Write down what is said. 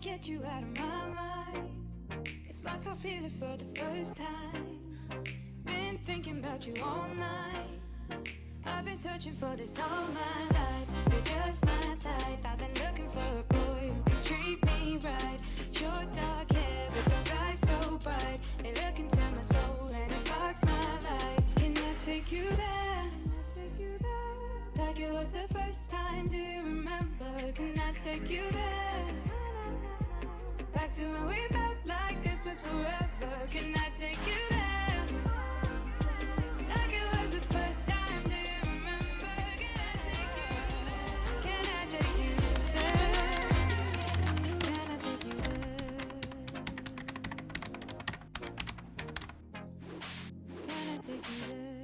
get you out of my mind. It's like I feel it for the first time. Been thinking about you all night. I've been searching for this all my life. You're just my type. I've been looking for a boy who can treat me right. Your dark hair with those eyes so bright. They look into my soul and it sparks my life. Can I take you there? Like it was the first time, do you remember? Can I take you there? Back to when we felt like this was forever. Can I take you there? Like it was the first time, do you remember? Can I take you there? Can I take you there? Can I take you there? Can I take you there?